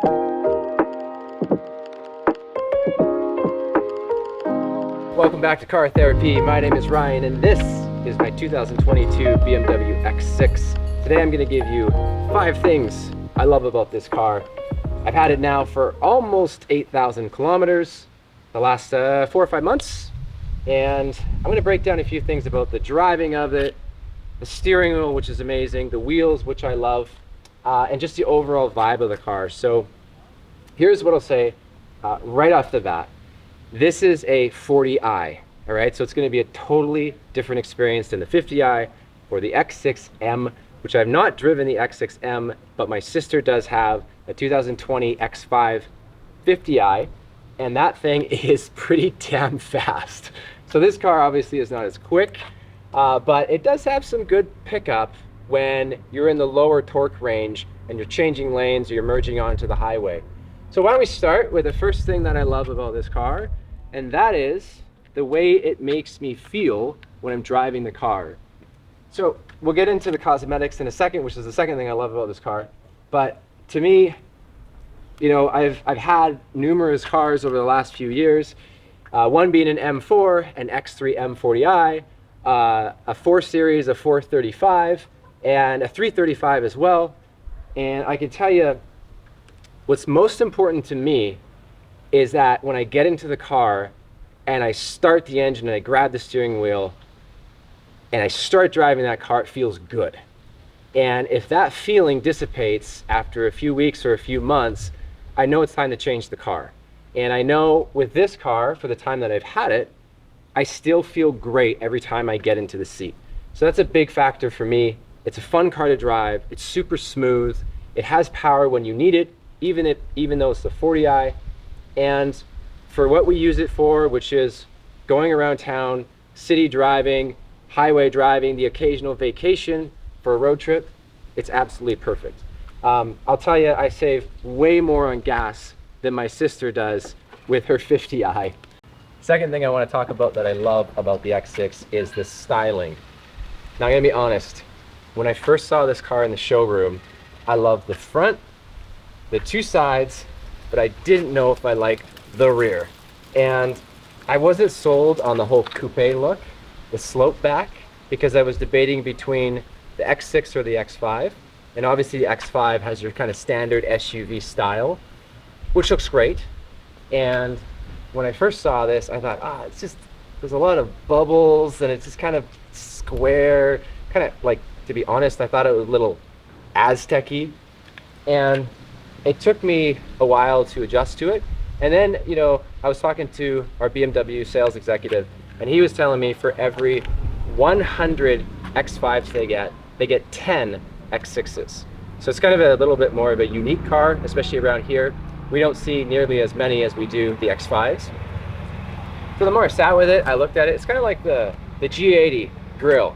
Welcome back to Car Therapy. My name is Ryan and this is my 2022 BMW X6. Today I'm going to give you 5 things I love about this car. I've had it now for almost 8,000 kilometers, the last 4 or 5 months, and I'm going to break down a few things about the driving of it, the steering wheel, which is amazing, the wheels, which I love, and just the overall vibe of the car. So here's what I'll say right off the bat. This is a 40i, all right? So it's going to be a totally different experience than the 50i or the X6M, which I've not driven the X6M, but my sister does have a 2020 X5 50i, and that thing is pretty damn fast. So this car obviously is not as quick, but it does have some good pickup when you're in the lower torque range and you're changing lanes or you're merging onto the highway. So why don't we start with the first thing that I love about this car, and that is the way it makes me feel when I'm driving the car. So we'll get into the cosmetics in a second, which is the second thing I love about this car. But to me, you know, I've had numerous cars over the last few years, one being an M4, an X3 M40i, a 4 Series, a 435, and a 335 as well. And I can tell you, what's most important to me is that when I get into the car and I start the engine and I grab the steering wheel and I start driving that car, it feels good. And if that feeling dissipates after a few weeks or a few months, I know it's time to change the car. And I know with this car, for the time that I've had it, I still feel great every time I get into the seat. So that's a big factor for me. It's a fun car to drive. It's super smooth. It has power when you need it, even though it's the 40i. And for what we use it for, which is going around town, city driving, highway driving, the occasional vacation for a road trip, it's absolutely perfect. I'll tell you, I save way more on gas than my sister does with her 50i. Second thing I want to talk about that I love about the X6 is the styling. Now I'm going to be honest, when I first saw this car in the showroom, I loved the front, the 2 sides, but I didn't know if I liked the rear. And I wasn't sold on the whole coupe look, the slope back, because I was debating between the X6 or the X5. And obviously the X5 has your kind of standard SUV style, which looks great. And when I first saw this, I thought, it's just, there's a lot of bubbles and it's just kind of square, kind of like, to be honest, I thought it was a little Aztec-y. And it took me a while to adjust to it. And then, you know, I was talking to our BMW sales executive, and he was telling me for every 100 X5s they get 10 X6s. So it's kind of a little bit more of a unique car, especially around here. We don't see nearly as many as we do the X5s. So the more I sat with it, I looked at it, it's kind of like the G80 grill.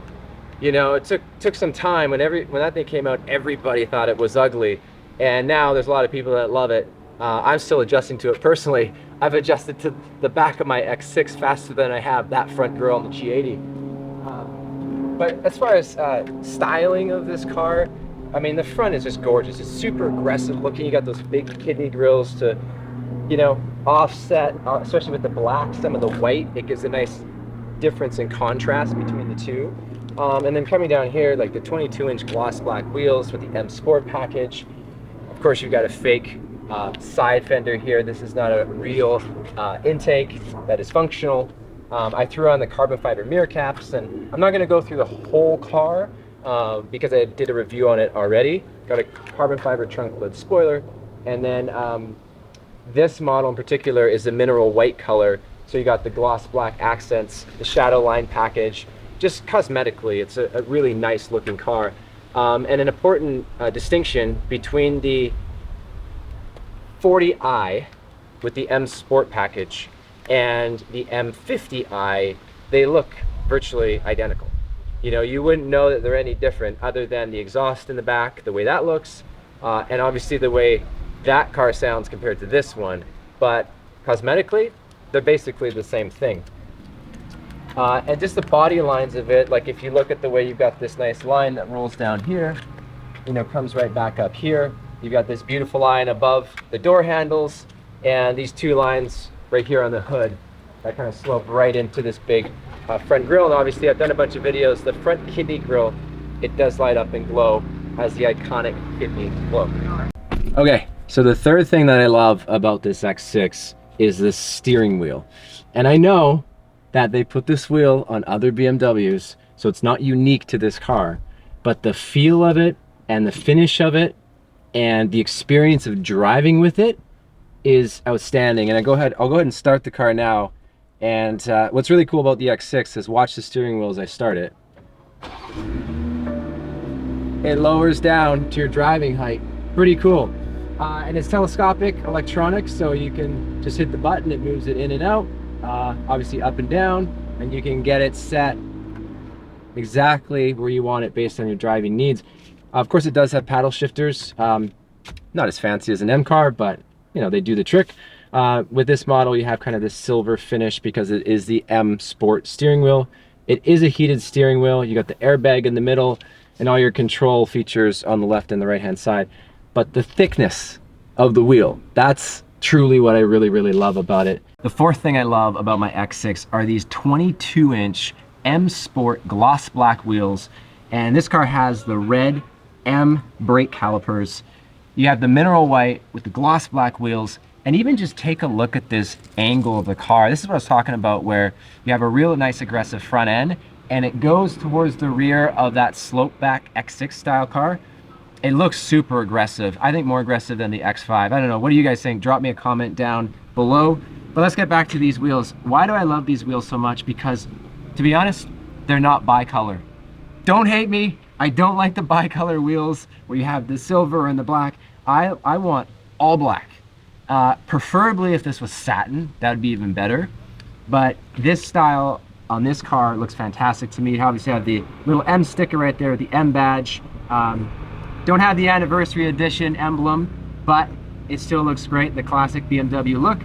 You know, it took some time. When that thing came out, everybody thought it was ugly. And now there's a lot of people that love it. I'm still adjusting to it personally. I've adjusted to the back of my X6 faster than I have that front grille on the G80. But as far as styling of this car, I mean, the front is just gorgeous. It's super aggressive looking. You got those big kidney grills to, you know, offset, especially with the black, some of the white. It gives a nice difference in contrast between the two. And then coming down here, like the 22-inch gloss black wheels with the M Sport package. Of course, you've got a fake side fender here. This is not a real intake that is functional. I threw on the carbon fiber mirror caps, and I'm not going to go through the whole car because I did a review on it already. Got a carbon fiber trunk lid spoiler, and then this model in particular is the mineral white color. So you got the gloss black accents, the shadow line package. Just cosmetically, it's a really nice looking car. And an important distinction between the 40i with the M Sport package and the M50i, they look virtually identical. You know, you wouldn't know that they're any different other than the exhaust in the back, the way that looks, and obviously the way that car sounds compared to this one. But cosmetically, they're basically the same thing. And just the body lines of it, like if you look at the way you've got this nice line that rolls down here, you know, comes right back up here. You've got this beautiful line above the door handles and these two lines right here on the hood that kind of slope right into this big front grille. And obviously I've done a bunch of videos. The front kidney grille, it does light up and glow, has the iconic kidney glow. Okay, so the third thing that I love about this X6 is this steering wheel. And I know that they put this wheel on other BMWs, so it's not unique to this car, but the feel of it and the finish of it and the experience of driving with it is outstanding. And I'll go ahead and start the car now. And what's really cool about the X6 is watch the steering wheel as I start it. It lowers down to your driving height. Pretty cool. And it's telescopic electronics, so you can just hit the button, it moves it in and out, obviously up and down, and you can get it set exactly where you want it based on your driving needs. Of course, it does have paddle shifters, not as fancy as an M car, but you know, they do the trick. With this model, you have kind of this silver finish because it is the M Sport steering wheel. It is a heated steering wheel. You got the airbag in the middle and all your control features on the left and the right hand side. But the thickness of the wheel, that's truly what I really, really love about it. The fourth thing I love about my X6 are these 22-inch M Sport gloss black wheels. And this car has the red M brake calipers. You have the mineral white with the gloss black wheels. And even just take a look at this angle of the car. This is what I was talking about, where you have a real nice aggressive front end and it goes towards the rear of that slope back X6 style car. It looks super aggressive. I think more aggressive than the X5. I don't know, what do you guys think? Drop me a comment down below. But let's get back to these wheels. Why do I love these wheels so much? Because, to be honest, they're not bicolor. Don't hate me, I don't like the bicolor wheels where you have the silver and the black. I want all black. Preferably if this was satin, that would be even better. But this style on this car looks fantastic to me. Obviously I have the little M sticker right there, the M badge. Don't have the anniversary edition emblem, but it still looks great, the classic BMW look.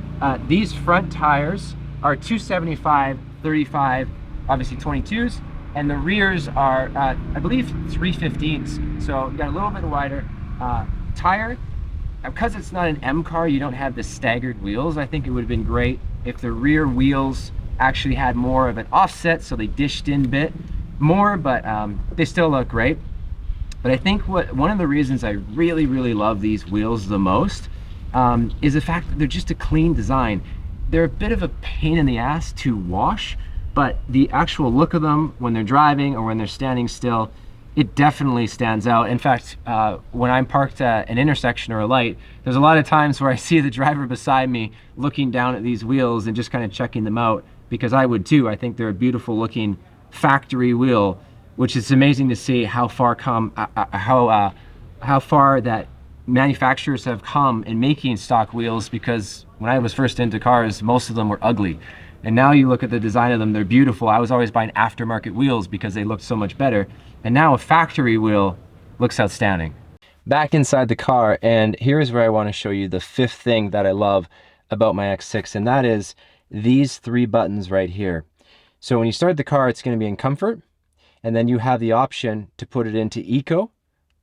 These front tires are 275/35, obviously 22s, and the rears are, I believe, 315s. So you got a little bit wider tire. Because it's not an M car, you don't have the staggered wheels. I think it would have been great if the rear wheels actually had more of an offset, so they dished in a bit more, but they still look great. But I think one of the reasons I really, really love these wheels the most is the fact that they're just a clean design. They're a bit of a pain in the ass to wash, but the actual look of them when they're driving or when they're standing still, it definitely stands out. In fact, when I'm parked at an intersection or a light, there's a lot of times where I see the driver beside me looking down at these wheels and just kind of checking them out, because I would too. I think they're a beautiful looking factory wheel, which is amazing to see how far that manufacturers have come in making stock wheels, because when I was first into cars, most of them were ugly. And now you look at the design of them, they're beautiful. I was always buying aftermarket wheels because they looked so much better. And now a factory wheel looks outstanding. Back inside the car, and here's where I want to show you the fifth thing that I love about my X6, and that is these three buttons right here. So when you start the car, it's going to be in comfort, and then you have the option to put it into eco,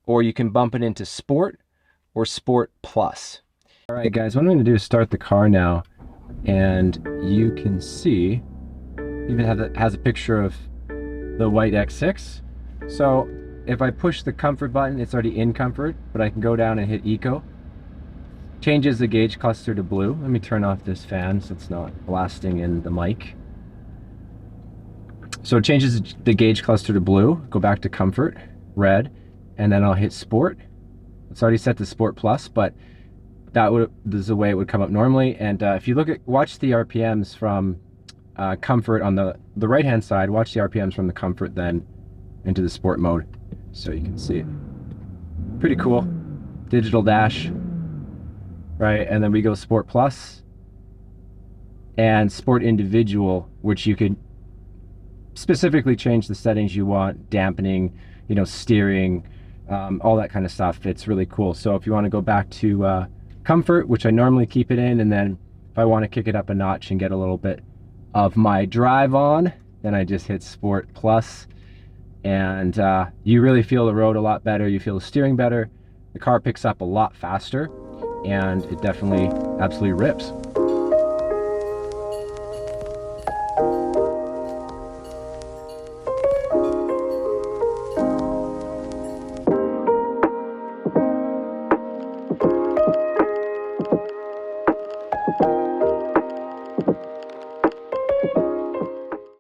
or you can bump it into sport or sport plus. All right guys, what I'm going to do is start the car now, and you can see even has a picture of the white X6. So if I push the comfort button, it's already in comfort, but I can go down and hit eco. Changes the gauge cluster to blue. Let me turn off this fan so it's not blasting in the mic. So it changes the gauge cluster to blue. Go back to comfort, red, and then I'll hit sport. It's already set to sport plus, but this is the way it would come up normally. And if you watch the RPMs from comfort on the right hand side, watch the RPMs from the comfort then into the sport mode, so you can see it. Pretty cool. Digital dash, right? And then we go sport plus and sport individual, which you could specifically change the settings you want, dampening, you know, steering, all that kind of stuff. It's really cool. So if you want to go back to comfort, which I normally keep it in, and then if I want to kick it up a notch and get a little bit of my drive on, then I just hit sport plus. And you really feel the road a lot better. You feel the steering better The car picks up a lot faster, and it definitely absolutely rips.